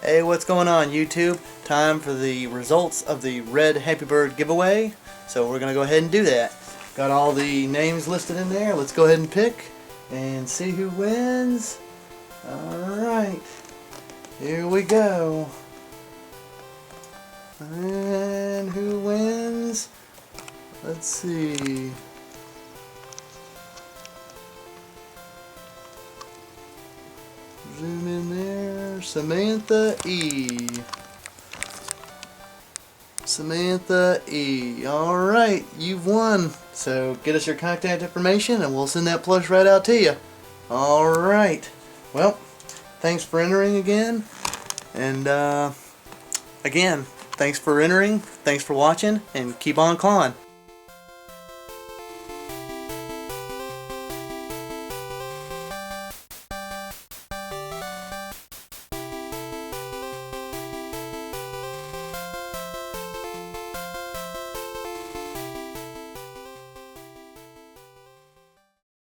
Hey, what's going on YouTube? Time for the results of the Red Happi Bird giveaway. So we're going to go ahead and do that. Got all the names listed in there. Let's go ahead and pick and see who wins. Alright, here we go. And who wins? Let's see. Zoom in there. Samantha E. Samantha E. Alright, you've won. So get us your contact information and we'll send that plush right out to you. Alright. Well, thanks for entering again. And again, thanks for entering, thanks for watching, and keep on clawing.